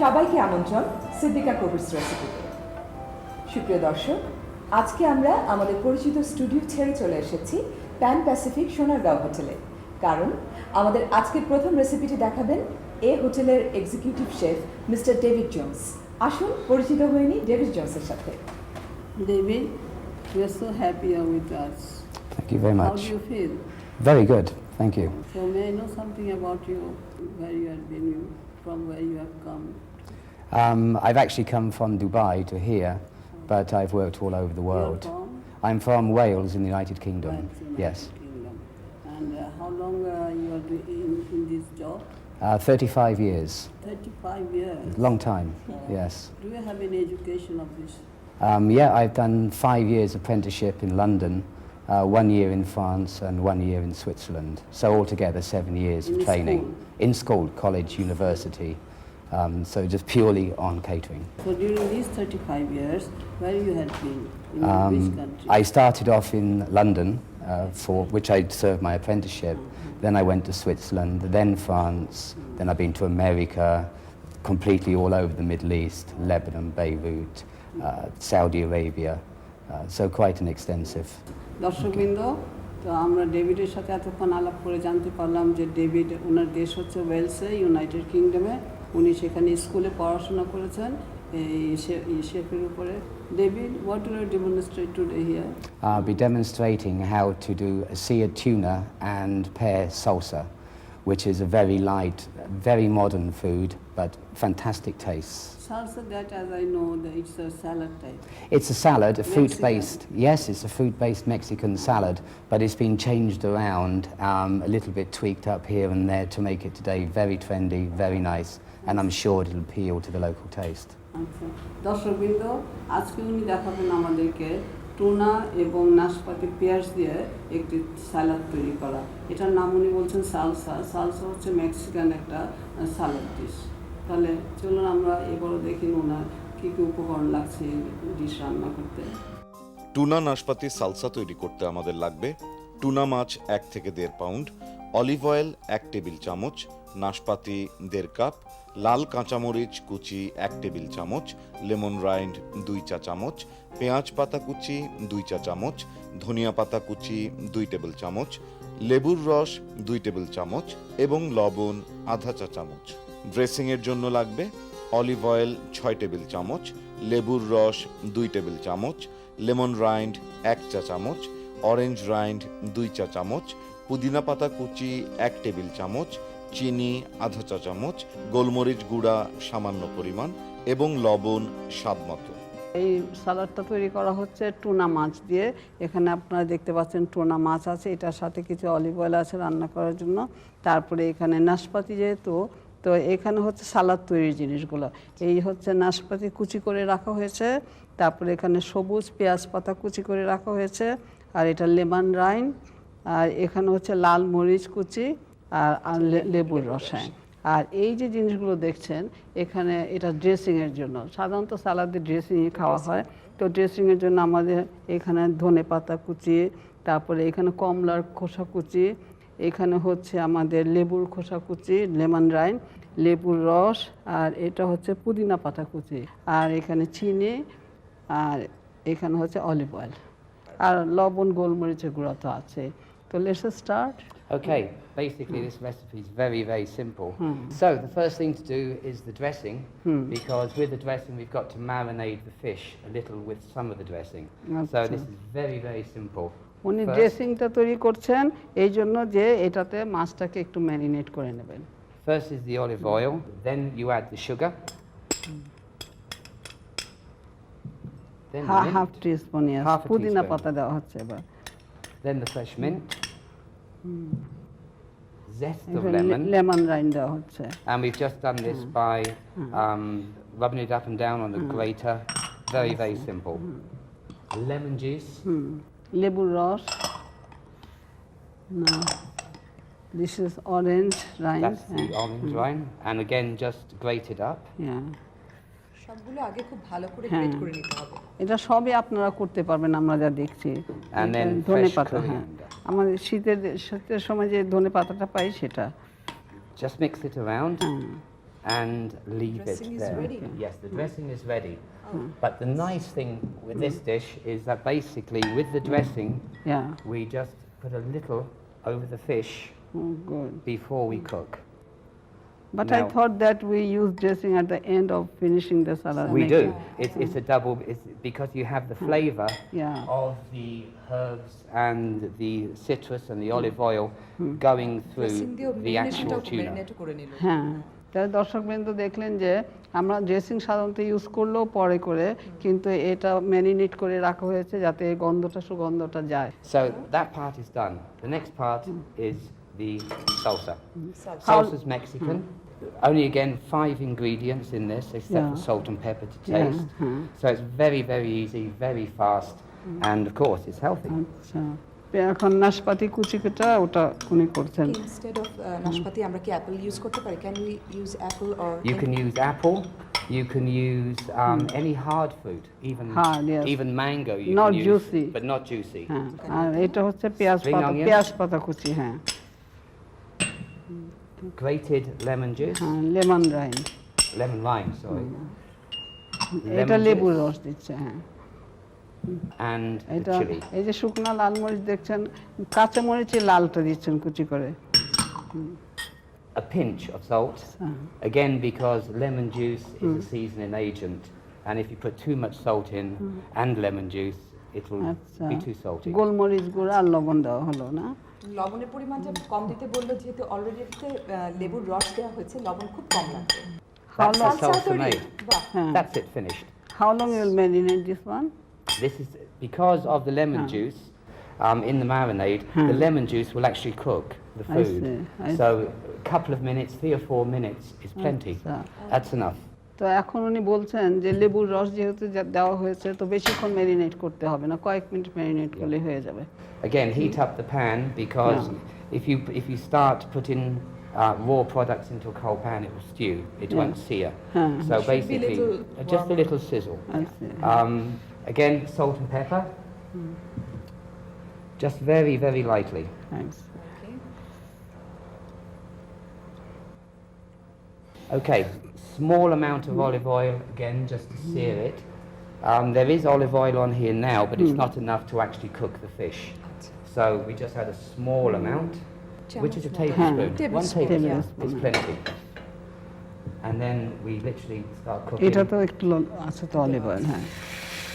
সবাইকে আমন্ত্রণ সিদ্দিকা কবির রেসিপিতে। সুপ্রিয় দর্শক, আজকে আমরা আমাদের পরিচিত স্টুডিও ছেড়ে চলে এসেছি প্যান প্যাসিফিক সোনারগাঁও হোটেলে, কারণ আমাদের আজকের প্রথম রেসিপিটি দেখাবেন এই হোটেলের executive chef mister David Jones. আসুন পরিচিত হয়ে নিই ডেভিড জোন্সের সাথে। David, we are so happy you're with us. Thank you very much. How do you feel? Very good, thank you. So may I know something about you, where you have been, from where you have come? I've actually come from Dubai to here, but I've worked all over the world. You're from? I'm from Wales in the United Kingdom. Wales, United Yes. Kingdom. And how long you are in this job? 35 years. 35 years. Long time, yes. Do you have any education of this? Yeah, I've done 5 years apprenticeship in London, 1 year in France and 1 year in Switzerland. So altogether 7 years of In training. school? In school, college, university. So just purely on catering. So during these 35 years, where you had been? In which country? I started off in London, for which I served my apprenticeship. Then I went to Switzerland, then France, then I've been to America, completely all over the Middle East, Lebanon, Beirut, Saudi Arabia. So quite an extensive. দর্শকবৃন্দ, তো আমরা ডেভিডের সাথে এতক্ষণ আলাপ করে জানতে পারলাম যে ডেভিড, ওনার দেশ হচ্ছে ওয়েলসে, ইউনাইটেড কিংডমে। উনি সেখানে স্কুলে পড়াশোনা করেছেন এই শেফের উপরে। David, what will you demonstrate today here? I'll be demonstrating how to do a seared tuna and pear salsa, which is a very light, very modern food, but fantastic taste. Salsa, that as I know, that it's a salad type. It's a salad, a fruit-based, yes, it's a fruit-based Mexican salad, but it's been changed around, a little bit tweaked up here and there to make it today very trendy, very nice, and I'm sure it'll appeal to the local taste. আচ্ছা, দর্শকবৃন্দ, আজকে উনি দেখাবেন আমাদেরকে tuna এবং নাশপাতি পেঁয়াজ দিয়ে একটি সালাদ তৈরি করা। এটার নাম উনি বলছেন সালসা। সালসা হচ্ছে মেক্সিকান একটা সালাদ ডিশ। তাহলে চলুন আমরা এবারও দেখি ওনার কী কী উপকরণ লাগছে এই ডিশ রান্না করতে। টুনা নাশপাতি সালসা তৈরি করতে আমাদের লাগবে টুনা মাছ 1 থেকে 1.5 পাউন্ড, অলিভ অয়েল 1 টেবিল চামচ, নাশপাতি 1.5 কাপ, লাল কাঁচামরিচ কুচি 1 টেবিল চামচ, লেমন রাইন্ড 2 চা চামচ, পেঁয়াজ পাতা কুচি 2 চা চামচ, ধনিয়া পাতা কুচি 2 টেবিল চামচ, লেবুর রস 2 টেবিল চামচ এবং লবণ আধা চা চামচ। ড্রেসিংয়ের জন্য লাগবে অলিভ অয়েল 6 টেবিল চামচ, লেবুর রস 2 টেবিল চামচ, লেমন রাইন্ড 1 চা চামচ, অরেঞ্জ রাইন্ড 2 চা চামচ, পুদিনা পাতা কুচি 1 টেবিল চামচ, চিনি আধা চা চামচ, গোলমরিচ গুঁড়া সামান্য পরিমাণ এবং লবণ স্বাদমতো। এই সালাডটা তৈরি করা হচ্ছে টুনা মাছ দিয়ে। এখানে আপনারা দেখতে পাচ্ছেন টুনা মাছ আছে, এটার সাথে কিছু অলিভ অয়েল আছে রান্না করার জন্য। তারপরে এখানে নাশপাতি, যেহেতু তো এখানে হচ্ছে সালাদ তৈরির জিনিসগুলো। এই হচ্ছে নাশপাতি কুচি করে রাখা হয়েছে, তারপরে এখানে সবুজ পেঁয়াজ পাতা কুচি করে রাখা হয়েছে, আর এটা লেমন রাইন, আর এখানে হচ্ছে লাল মরিচ কুচি আর লেবুর রসায়ন। আর এই যে জিনিসগুলো দেখছেন এখানে, এটা ড্রেসিংয়ের জন্য। সাধারণত সালাদে ড্রেসিংয়ে খাওয়া হয়, তো ড্রেসিংয়ের জন্য আমাদের এখানে ধনে পাতা কুচি, তারপরে এখানে কমলার খোসা কুচি, এখানে হচ্ছে আমাদের লেবুর খোসা কুচি, লেমন রাইন, লেবুর রস, আর এটা হচ্ছে পুদিনা পাতা কুচি, আর এখানে চিনি, আর এখানে হচ্ছে অলিভ অয়েল, আর লবণ গোলমরিচের গুঁড়া তো আছে। তো let's start. Okay, basically this recipe is very, very simple. So the first thing to do is the dressing, because with the dressing we've got to marinate the fish a little with some of the dressing. So this is very, very simple. উনি ড্রেসিংটা তৈরি করছেন এই জন্য যে এটাতে মাছটাকে একটু marinate করে নেবেন। First is the olive oil, then you add the sugar. Then the mint. Half teaspoon পুদিনা পাতা দেওয়া হচ্ছে এবার। Then the fresh mint. Zest of lemon. Lemon rind দেওয়া হচ্ছে। And we've just done this by rubbing it up and down on the grater. Very, very simple. Lemon juice. লেবুর রস। No. This is orange rind. That's the orange rind. And again, just grate it up. Yeah. সবগুলো আগে খুব ভালো করে great করে নিতে হবে। এটা সবই আপনারা করতে পারবেন, আমরা যা দেখছি। And then ধনে fresh পাতা, হ্যাঁ, coriander. আমাদের শীতের সময় যে ধনে পাতাটা পাই সেটা। Just mix it around. and leave Dressing it is there. ready. Yes, the dressing is ready. But the nice thing with this dish is that basically with the dressing, Yeah. we just put a little over the fish Oh, good. before we cook. But I Now- thought that we use dressing at the end of finishing the salad. We Make do. it- It's a double, it's because you have the flavour Yeah. of the herbs and the citrus and the olive oil going through dressing দিয়েও the actual মেরিনেশনটাও tuna. মেরিনেটও করে নিল হ্যাঁ তাহলে দর্শকবৃন্দ দেখলেন যে আমরা dressing সাধারণত ইউজ করলেও পরে করে কিন্তু এটা ম্যারিনেট করে রাখা হয়েছে যাতে এই গন্ধটা সুগন্ধটা যায় So that part is done. The next part is the salsa. Salsa. Salsa is Mexican. Only again 5 ingredients in this, except for Yeah. salt and pepper to Yeah. taste. So it's very, very easy, very fast, and of course it's healthy. আচ্ছা এখন নাশপাতি কুচিটা ওটা উনি করছেন instead of নাশপাতি আমরা কি অ্যাপল ইউজ করতে পারি can we use Apple or You can use apple. You can use any hard fruit, Hard, yes. even mango. You Not can use, juicy. but not juicy. হ্যাঁ আর এটা হচ্ছে পেঁয়াজ Spring পাতা onion. পেঁয়াজ পাতা কুচি হ্যাঁ Grated lemon juice, হ্যাঁ লেমন রাইন lemon rind, sorry, এটা lemon লেবুর juice, রস দিচ্ছে হ্যাঁ and the এটা chili. এই যে শুকনো লাল মরিচ দেখছেন কাঁচা মরিচের লালটা দিচ্ছেন কুচি করে A pinch of salt, again because lemon juice is a seasoning agent, and if you put too much salt in and lemon juice, it will আচ্ছা be too salty. গোলমরিচ গুঁড়া আর লবণ দেওয়া হলো না লবণের পরিমাণটা কম দিতে বললো যেহেতু অলরেডি এতে লেবুর রস দেওয়া হয়েছে লবণ খুব কম লাগবে That's the Salsa salsa তৈরি? made. বাহ হ্যাঁ That's it, finished. How long you will marinate this one? This is because of the lemon juice in the marinade. The lemon juice will actually cook the I food. see, I So a couple of minutes, 3 or 4 minutes is plenty. আচ্ছা। That's enough. তো এখন উনি বলছেন যে লেবুর রস যেহেতু দেওয়া হয়েছে তো বেশিক্ষণ ম্যারিনেট করতে হবে না কয়েক মিনিট ম্যারিনেট করলে হয়ে যাবে Again, heat up the pan because if you start putting raw products into a cold pan, it will stew. It won't sear. So basically, little just a little sizzle. I see. Again, salt and pepper. Just very, very lightly. Thanks. Okay, small amount of olive oil, again, just to sear it. There is olive oil on here now, but it's not enough to actually cook the fish. So we just add a small amount, which is a tablespoon. One Tablespoon, tablespoon yeah. is plenty. And then we literally start cooking. এটা তো একটু আছে তো olive oil হ্যাঁ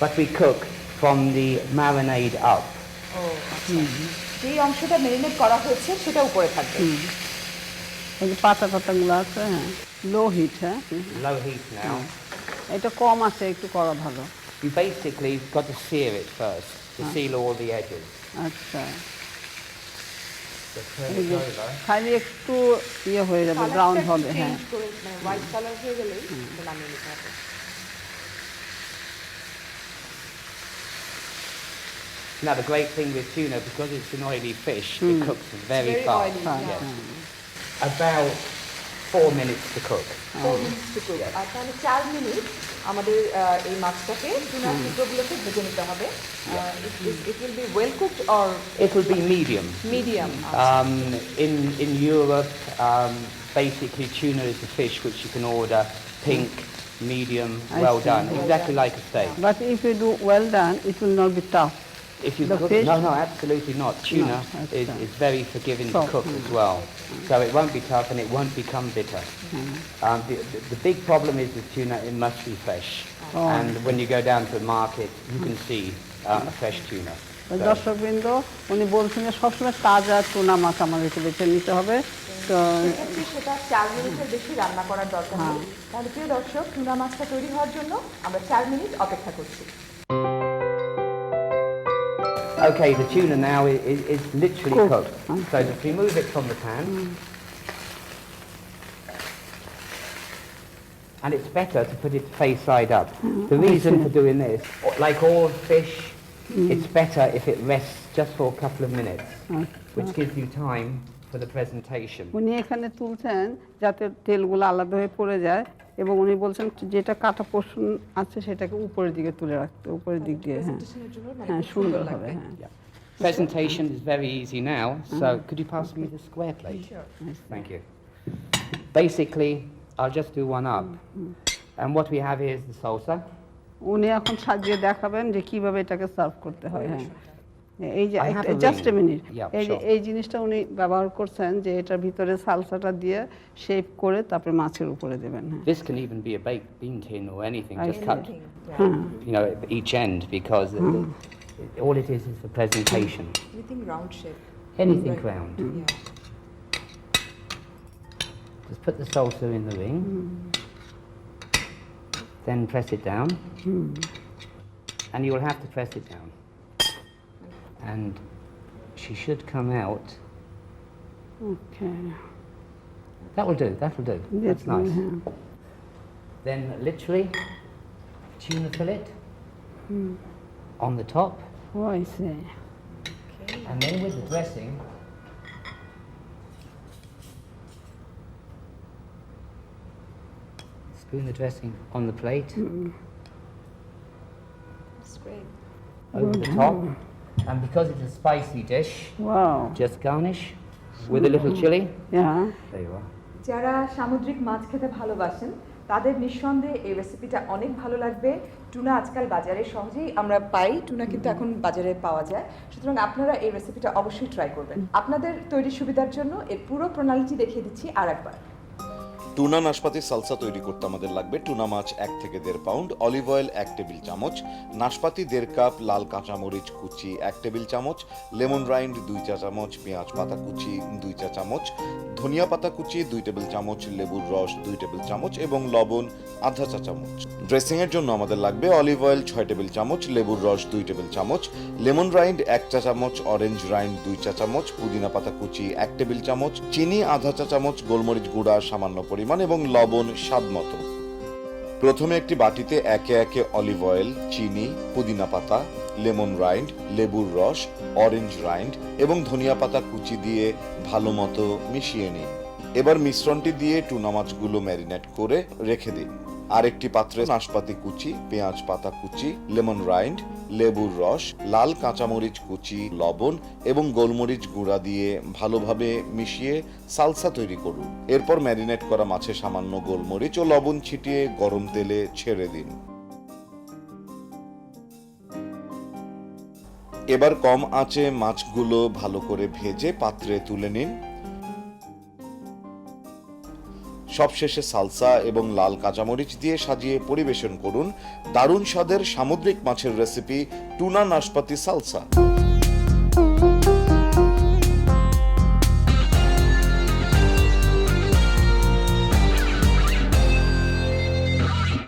But we cook from the marinade up. ও আচ্ছা যেই অংশটা marinate করা হয়েছে সেটা উপরে থাকবে এই যে পাতা পাতাগুলো আছে হ্যাঁ লো হিট হ্যাঁ Low heat now. এটা কম আছে একটু করা ভালো You basically got to sear it first to seal all the edges. আচ্ছা So turn এই it যে over. খালি একটু ইয়ে হয়ে যাবে ব্রাউন হবে হ্যাঁ হোয়াইট কালার হয়ে গেলেই এটা নামিয়ে নিতে হবে Now the great thing with tuna, because it's an oily fish, it cooks very very fast. oily, Yes. yeah. About 4 minutes to cook. 4 minutes to cook আর তাহলে 4 মিনিট আমাদের এই মাছটাকে টুনার টুকরোগুলোকে ভেজে নিতে হবে it will be well cooked or It will be medium. medium In Europe, basically tuna is a fish which you can order pink, medium, well see. done, exactly like a steak. But if you do well done it will not be tough If you The cook, fish? no, absolutely not. Tuna that's is very forgiving to Soft. cook as well, so it won't be tough and it won't become bitter. The big problem is with tuna; it must be fresh, and when you go down to the market, you can see a fresh tuna. So, দর্শকবৃন্দ উনি বলছেন যে সবসময় তাজা tuna মাছ আমাদেরকে বেছে নিতে হবে তো সেক্ষেত্রে সেটা 4 মিনিটের বেশি রান্না করার দরকার নেই তাহলে প্রিয় দর্শক টুনা মাছটা তৈরি হওয়ার জন্য আমরা 4 মিনিট অপেক্ষা করছি okay, the tuna now is literally Cooked. cooked. So just remove it from the pan. And it's better to put it face side up. The reason for doing this, like all fish, it's better if it rests just for a couple of minutes, which gives you time for the presentation. উনি এখানে তুলছেন যাতে তেলগুলো আলাদা হয়ে পড়ে যায় এবং উনি বলছেন যেটা কাটা পোর্শন আছে সেটাকে উপরের দিকে তুলে রাখতে উপরের দিক দিয়ে হ্যাঁ হ্যাঁ সুন্দর হবে হ্যাঁ Presentation is very easy now, so could you pass me the square plate? Sure. Thank you. Basically, I'll just do one up. And what we have here is the salsa. উনি এখন সাজিয়ে দেখাবেন যে কিভাবে এটাকে সার্ভ করতে হয়। হ্যাঁ, এই যে I have a just a ring. Minute, Yeah, এই যে sure. এই জিনিসটা উনি ব্যবহার করছেন যে এটার ভিতরে সালসাটা দিয়ে শেপ করে তারপরে মাছের উপরে দেবেন। হ্যাঁ, This can even be a baked bean tin or anything, I just see. cut, you know, each end, because all it is for presentation. Anything round shape. Anything round. Just put the salsa in the ring, then press it down, and you'll have to press it down. And she should come out. Okay, That will do, that will do. That's nice. Then literally, tuna fillet on the top, oh I see. and then with the dressing, spoon the dressing on the plate, That's great. over the top, and because it's a spicy dish, wow, just garnish with a little chili. Yeah, There you are. যারা সামুদ্রিক মাছ খেতে ভালোবাসেন তাদের নিঃসন্দেহে এই রেসিপিটা অনেক ভালো লাগবে। টুনা আজকাল বাজারে সহজেই আমরা পাই, টুনা কিন্তু এখন বাজারে পাওয়া যায়, সুতরাং আপনারা এই রেসিপিটা অবশ্যই ট্রাই করবেন। আপনাদের তৈরি সুবিধার জন্য এর পুরো প্রণালীটি দেখিয়ে দিচ্ছি আরেকবার। টুনা নাশপাতি সালসা তৈরি করতে আমাদের লাগবে টুনা মাছ 1 থেকে 1.5 পাউন্ড, অলিভ অয়েল 1 টেবিল চামচ, নাশপাতি 1.5 কাপ, লাল কাঁচামরিচ কুচি 1 টেবিল চামচ, লেমন রাইন্ড 2 চা চামচ, পেঁয়াজ পাতা কুচি 2 চা চামচ, ধনিয়া পাতা কুচি 2 টেবিল চামচ, লেবুর রস 2 টেবিল চামচ এবং লবণ আধা চা চামচ। ড্রেসিং এর জন্য আমাদের লাগবে অলিভ অয়েল 6 টেবিল চামচ, লেবুর রস 2 টেবিল চামচ, লেমন রাইন্ড 1 চা চামচ, অরেঞ্জ রাইন্ড 2 চা চামচ, পুদিনা পাতা কুচি 1 টেবিল চামচ, চিনি আধা চা চামচ, গোলমরিচ গুঁড়া সামান্য পরিমাণ এবং লবণ স্বাদ মতো। প্রথমে একটি বাটিতে একে একে অলিভ অয়েল, চিনি, পুদিনা পাতা, লেমন রাইন্ড, লেবুর রস, অরেঞ্জ রাইন্ড এবং ধনিয়া পাতা কুচি দিয়ে ভালো মতো মিশিয়ে নিন। এবার মিশ্রণটি দিয়ে টুনা মাছগুলো ম্যারিনেট করে রেখে দিন। আরেকটি পাত্রে নাশপাতি কুচি, পেঁয়াজ পাতা কুচি, লেমন রাইন্ড, লেবুর রস, লাল কাঁচামরিচ কুচি, লবণ এবং গোলমরিচ গুঁড়া দিয়ে ভালোভাবে মিশিয়ে সালসা তৈরি করুন। এরপর ম্যারিনেট করা মাছে সামান্য গোলমরিচ ও লবণ ছিটিয়ে গরম তেলে ছেড়ে দিন। এবার কম আঁচে মাছগুলো ভালো করে ভেজে পাত্রে তুলে নিন। সবশেষে সালসা এবং লাল কাঁচামরিচ দিয়ে সাজিয়ে পরিবেশন করুন দারুণ স্বাদের সামুদ্রিক মাছের রেসিপি টুনা নাশপাতি সালসা।